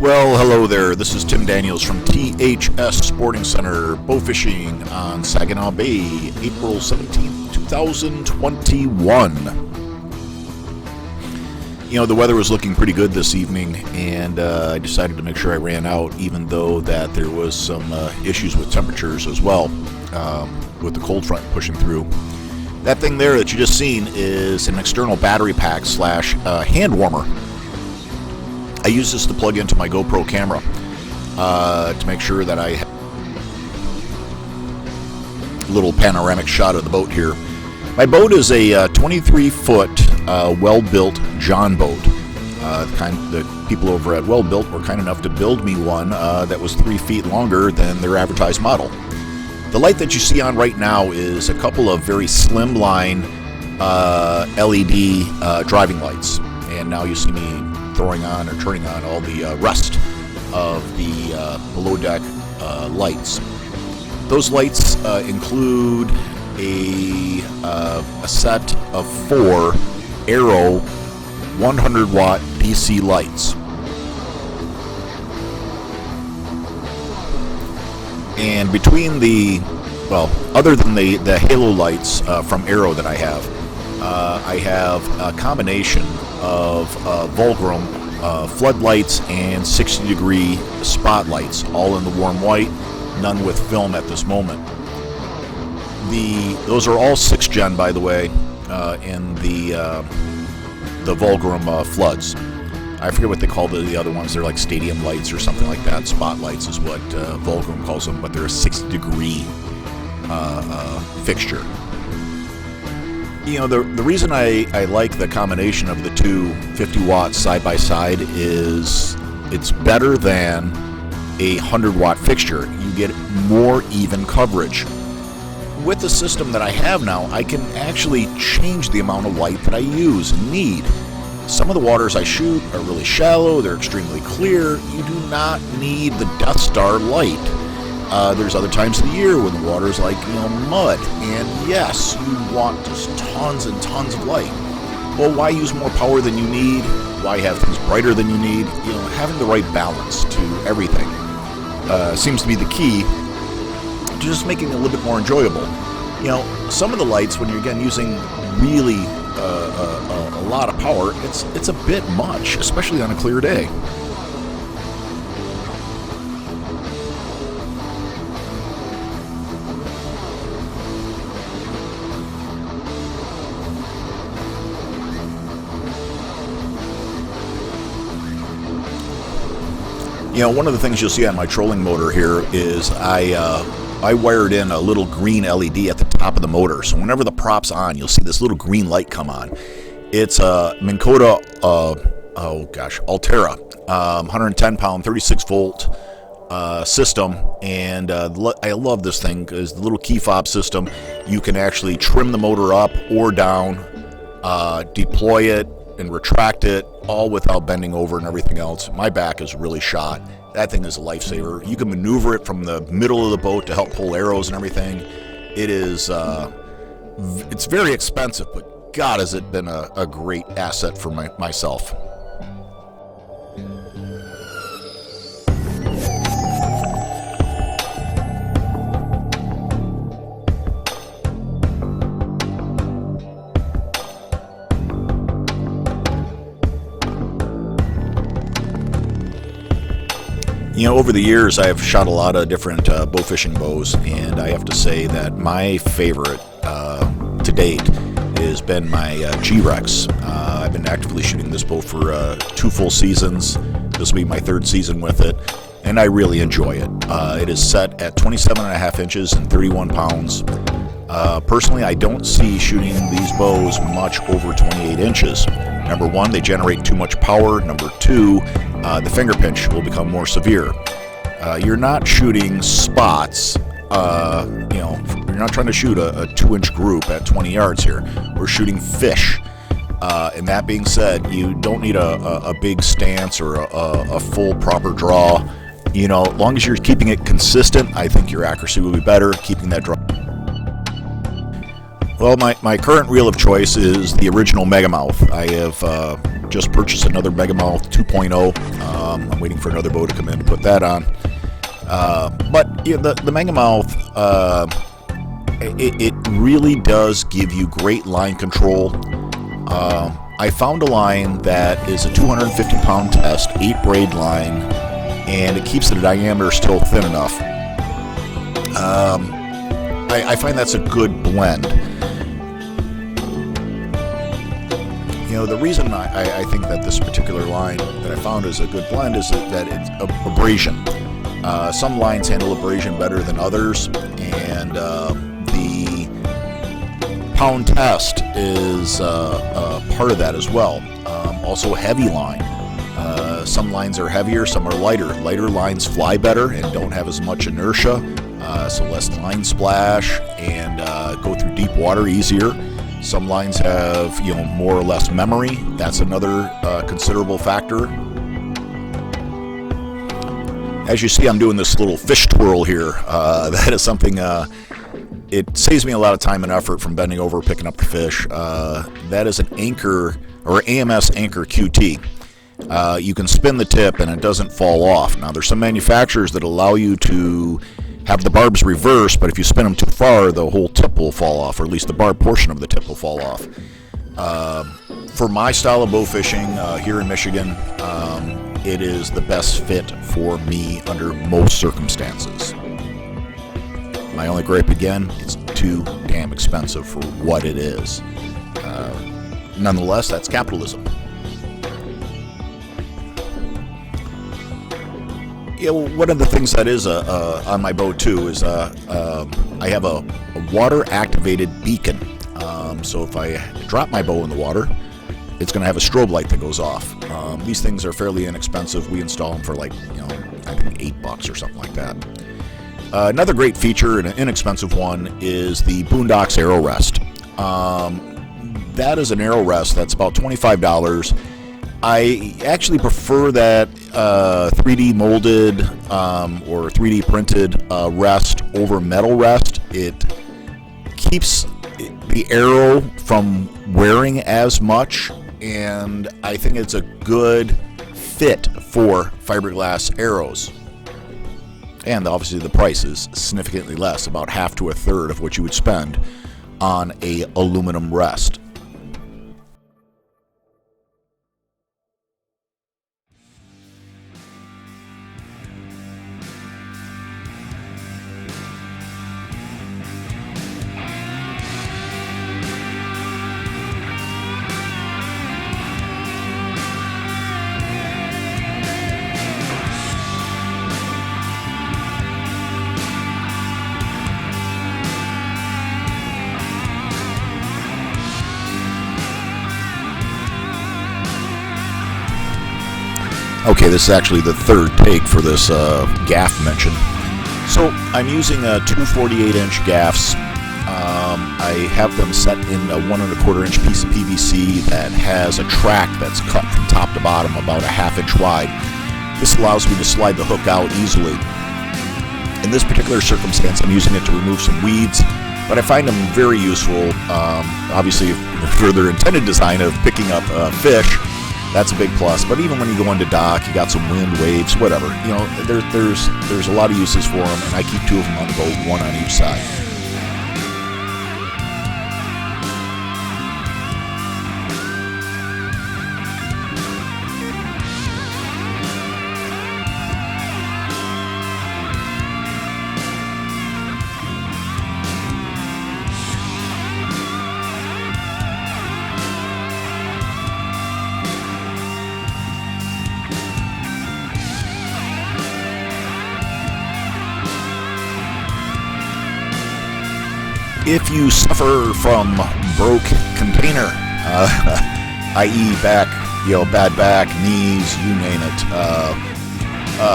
Well, hello there. This is Tim Daniels from THS Sporting Center, Bowfishing on Saginaw Bay, April 17th, 2021. You know, the weather was looking pretty good this evening, and I decided to make sure I ran out, even though that there was some issues with temperatures as well, with the cold front pushing through. That thing there that you just seen is an external battery pack slash hand warmer. I use this to plug into my GoPro camera to make sure that I have a little panoramic shot of the boat here. My boat is a 23-foot well-built Jon Boat. The people over at Well Built were kind enough to build me one that was 3 feet longer than their advertised model. The light that you see on right now is a couple of very slimline LED driving lights. And now you see me throwing on or turning on all the rest of the below deck lights. Those lights include a set of 4 Arrow 100 watt DC lights. And between other than the halo lights from Arrow that I have a combination of Volgrum floodlights and 60-degree spotlights, all in the warm white, none with film at this moment. Those are all 6th gen, by the way, in the Volgrum floods. I forget what they call the other ones. They're like stadium lights or something like that. Spotlights is what Volgrum calls them, but they're a 60-degree fixture. You know, the reason I like the combination of the two 50 watts side by side is it's better than a 100 watt fixture. You get more even coverage. With the system that I have now, I can actually change the amount of light that I use and need. Some of the waters I shoot are really shallow, they're extremely clear. You do not need the Death Star light. There's other times of the year when the water's like, mud, and yes, you want just tons and tons of light. Well, why use more power than you need? Why have things brighter than you need? Having the right balance to everything seems to be the key to just making it a little bit more enjoyable. Some of the lights, when you're again using really a lot of power, it's a bit much, especially on a clear day. One of the things you'll see on my trolling motor here is I wired in a little green LED at the top of the motor. So whenever the prop's on, you'll see this little green light come on. It's a Minn Kota, Altera, 110-pound, 36-volt system. And I love this thing because the little key fob system, you can actually trim the motor up or down, deploy it, and retract it, all without bending over and everything else. My back is really shot. That thing is a lifesaver. You can maneuver it from the middle of the boat to help pull arrows and everything. It is, it's very expensive, but God, has it been a great asset for myself. Over the years, I've shot a lot of different bow fishing bows, and I have to say that my favorite to date has been my G-Rex. I've been actively shooting this bow for 2 full seasons. This will be my 3rd season with it, and I really enjoy it. It is set at 27.5 inches and 31 pounds. Personally, I don't see shooting these bows much over 28 inches. Number 1, they generate too much power. Number 2, the finger pinch will become more severe. You're not shooting spots. You're not trying to shoot a 2-inch group at 20 yards here. We're shooting fish. And that being said, you don't need a big stance or a full proper draw. As long as you're keeping it consistent, I think your accuracy will be better. Keeping that draw. Well, my current reel of choice is the original MegaMouth. I have just purchased another MegaMouth 2.0. I'm waiting for another boat to come in to put that on. But yeah, the MegaMouth, it really does give you great line control. I found a line that is a 250-pound test, 8 braid line, and it keeps the diameter still thin enough. I find that's a good blend. You know, the reason I think that this particular line that I found is a good blend is that it's abrasion. Some lines handle abrasion better than others, and the pound test is part of that as well. Also, heavy line. Some lines are heavier, some are lighter. Lighter lines fly better and don't have as much inertia, so less line splash, and go through deep water easier. Some lines have, more or less memory. That's another considerable factor. As you see, I'm doing this little fish twirl here. That is something, it saves me a lot of time and effort from bending over picking up the fish. That is an Anchor, or AMS Anchor QT. You can spin the tip and it doesn't fall off. Now, there's some manufacturers that allow you to have the barbs reversed, but if you spin them too far, the whole tip will fall off, or at least the barb portion of the tip will fall off. For my style of bow fishing here in Michigan, it is the best fit for me under most circumstances. My only gripe, again, it's too damn expensive for what it is. Nonetheless, that's capitalism. Yeah, well, one of the things that is on my boat too is I have a water-activated beacon. So if I drop my bow in the water, it's going to have a strobe light that goes off. These things are fairly inexpensive. We install them for I think $8 or something like that. Another great feature, and an inexpensive one, is the Boondocks Arrow Rest. That is an arrow rest that's about $25. I actually prefer that 3D molded or 3D printed rest over metal rest. It keeps the arrow from wearing as much, and I think it's a good fit for fiberglass arrows. And obviously the price is significantly less, about half to a third of what you would spend on a aluminum rest. Okay, this is actually the third take for this gaff mention. So I'm using two 48-inch gaffs. I have them set in a 1 1/4-inch piece of PVC that has a track that's cut from top to bottom about a 1/2 inch wide. This allows me to slide the hook out easily. In this particular circumstance, I'm using it to remove some weeds, but I find them very useful. Obviously, for their intended design of picking up fish, that's a big plus. But even when you go into dock, you got some wind, waves, whatever. There's a lot of uses for them, and I keep 2 of them on the boat, 1 on each side. If you suffer from broke container, i.e. back, bad back, knees, you name it,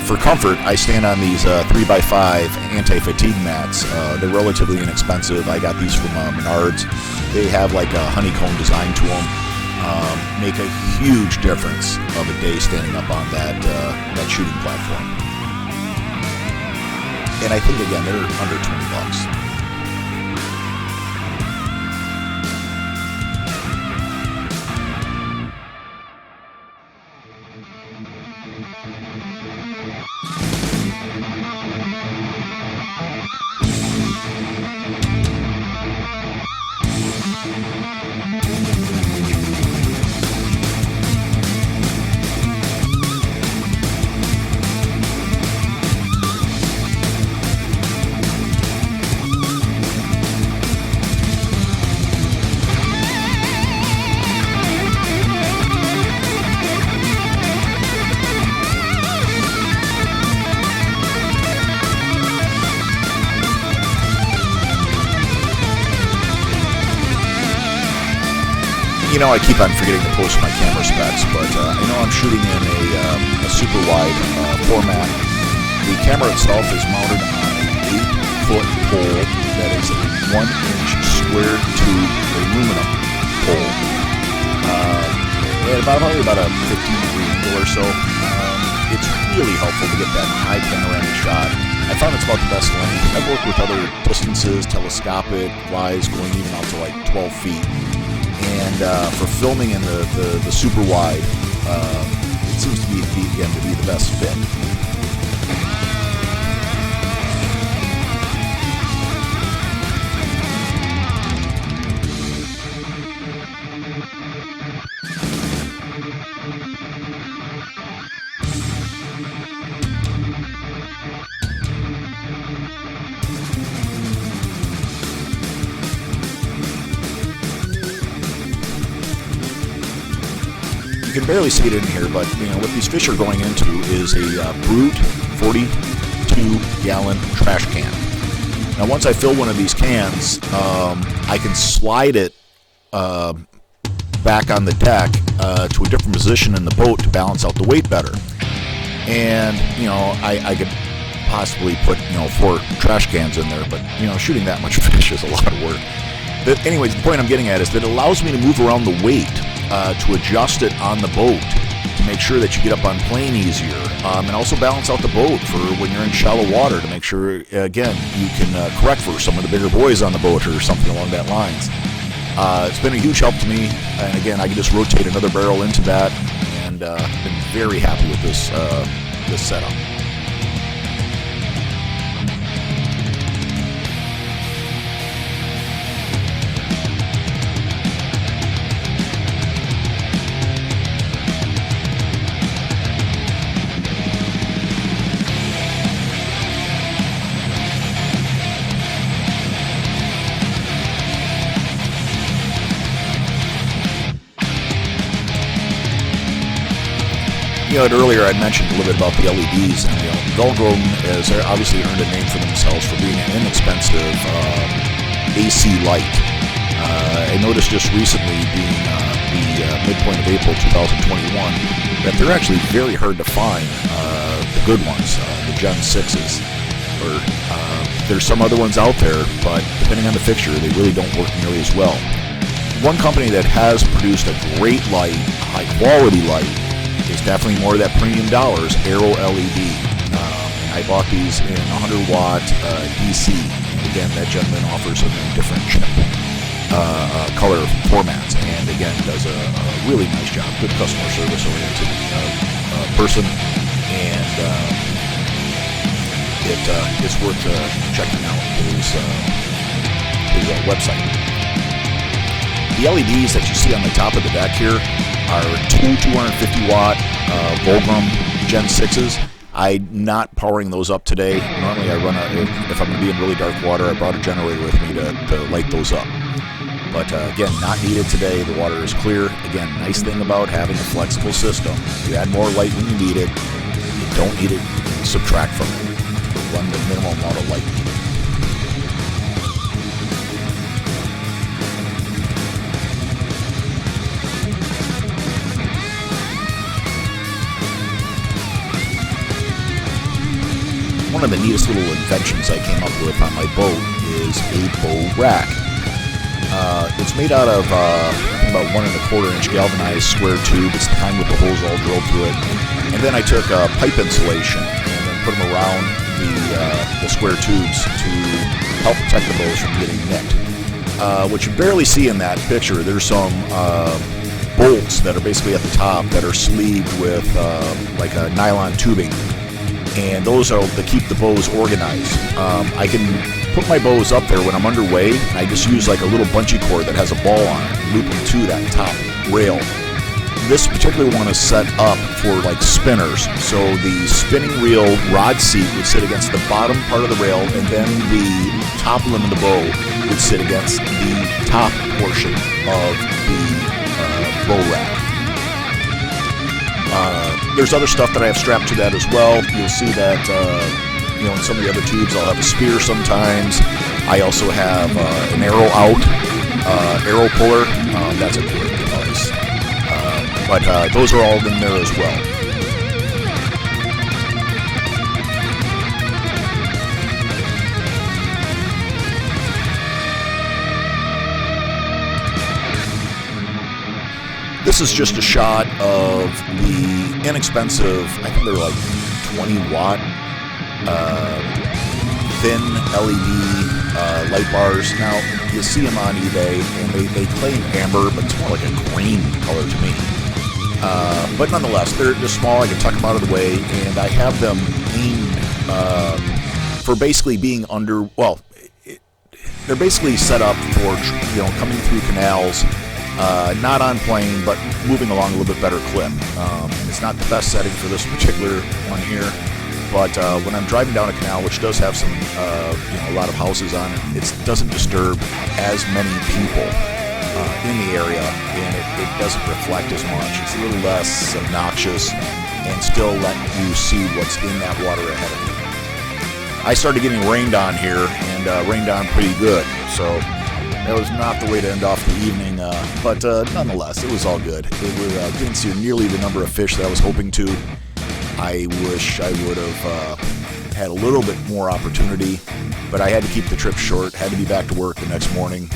for comfort, I stand on these 3x5 AntiFatigue Mats. They're relatively inexpensive. I got these from Menards. They have like a honeycomb design to them. Make a huge difference of a day standing up on that shooting platform. And I think, again, they're under $20. You know, I keep on forgetting to post my camera specs, but I know I'm shooting in a super wide format. The camera itself is mounted on an 8-foot pole that is a 1-inch square tube aluminum pole. At probably about a 15-degree angle or so. It's really helpful to get that high panoramic shot. I found it's about the best length. I've worked with other distances, telescopic, flies going even out to like 12 feet. And for filming in the super wide, it seems to be the best fit. You can barely see it in here, but you know what these fish are going into is a brute 42-gallon trash can. Now, once I fill one of these cans, I can slide it back on the deck to a different position in the boat to balance out the weight better. And you know, I could possibly put 4 trash cans in there, but you know, shooting that much fish is a lot of work. But anyways, the point I'm getting at is that it allows me to move around the weight to adjust it on the boat to make sure that you get up on plane easier, and also balance out the boat for when you're in shallow water to make sure, again, you can correct for some of the bigger boys on the boat or something along that lines. It's been a huge help to me, and again, I can just rotate another barrel into that, and I've been very happy with this setup. You know, earlier I mentioned a little bit about the LEDs, and you know, Velgrum has obviously earned a name for themselves for being an inexpensive AC light. I noticed just recently, being the midpoint of April 2021, that they're actually very hard to find, the good ones, the Gen 6s. Or there's some other ones out there, but depending on the fixture, they really don't work nearly as well. One company that has produced a great light, high quality light, is definitely more of that premium dollars, Aero LED. And I bought these in 100-watt DC. Again, that gentleman offers them in different chip color formats, and again, does a really nice job. Good customer service oriented person, and it's worth checking out his website. The LEDs that you see on the top of the deck here are two 250-watt Volgrum Gen 6s. I'm not powering those up today. Normally I run if I'm going to be in really dark water, I brought a generator with me to light those up. But again, not needed today. The water is clear. Again, nice thing about having a flexible system, you add more light when you need it. You don't need it, you can subtract from it. Run the minimal amount of light needed. One of the neatest little inventions I came up with on my boat is a bow rack. It's made out of about 1 1/4-inch galvanized square tube. It's the kind with the holes all drilled through it. And then I took pipe insulation and then put them around the square tubes to help protect the bows from getting nicked. What you barely see in that picture, there's some bolts that are basically at the top that are sleeved with like a nylon tubing, and those are to keep the bows organized. I can put my bows up there when I'm underway, and I just use like a little bungee cord that has a ball on it, loop them to that top rail. This particular one is set up for like spinners, so the spinning reel rod seat would sit against the bottom part of the rail, and then the top limb of the bow would sit against the top portion of the bow rack. There's other stuff that I have strapped to that as well. You'll see that in some of the other tubes I'll have a spear sometimes. I also have an arrow out, arrow puller. That's a great device. But those are all in there as well. This is just a shot of the inexpensive, I think they're like 20 watt thin LED light bars. Now, you see them on eBay, and they claim amber, but it's more like a green color to me. But nonetheless, they're small. I can tuck them out of the way, and I have them aimed for basically being under, well, they're basically set up for coming through canals, not on plane, but moving along a little bit better clip. It's not the best setting for this particular one here, but when I'm driving down a canal, which does have some, a lot of houses on it, it doesn't disturb as many people in the area, and it doesn't reflect as much. It's a little less obnoxious and still let you see what's in that water ahead of you. I started getting rained on here, and rained on pretty good, so that was not the way to end off the evening, but nonetheless, it was all good. Didn't see nearly the number of fish that I was hoping to. I wish I would have had a little bit more opportunity, but I had to keep the trip short, had to be back to work the next morning.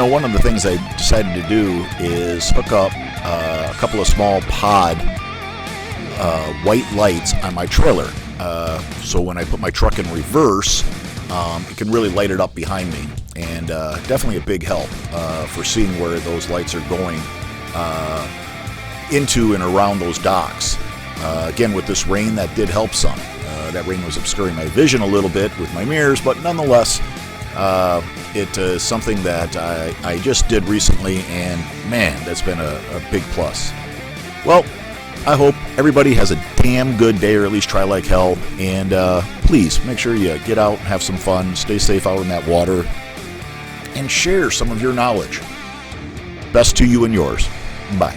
One of the things I decided to do is hook up a couple of small pod white lights on my trailer. So when I put my truck in reverse, it can really light it up behind me. And definitely a big help for seeing where those lights are going into and around those docks. Again, with this rain, that did help some. That rain was obscuring my vision a little bit with my mirrors, but nonetheless, it is something that I just did recently, and man, that's been a big plus. Well, I hope everybody has a damn good day, or at least try like hell, and please make sure you get out and have some fun, stay safe out in that water, and share some of your knowledge. Best to you and yours. Bye.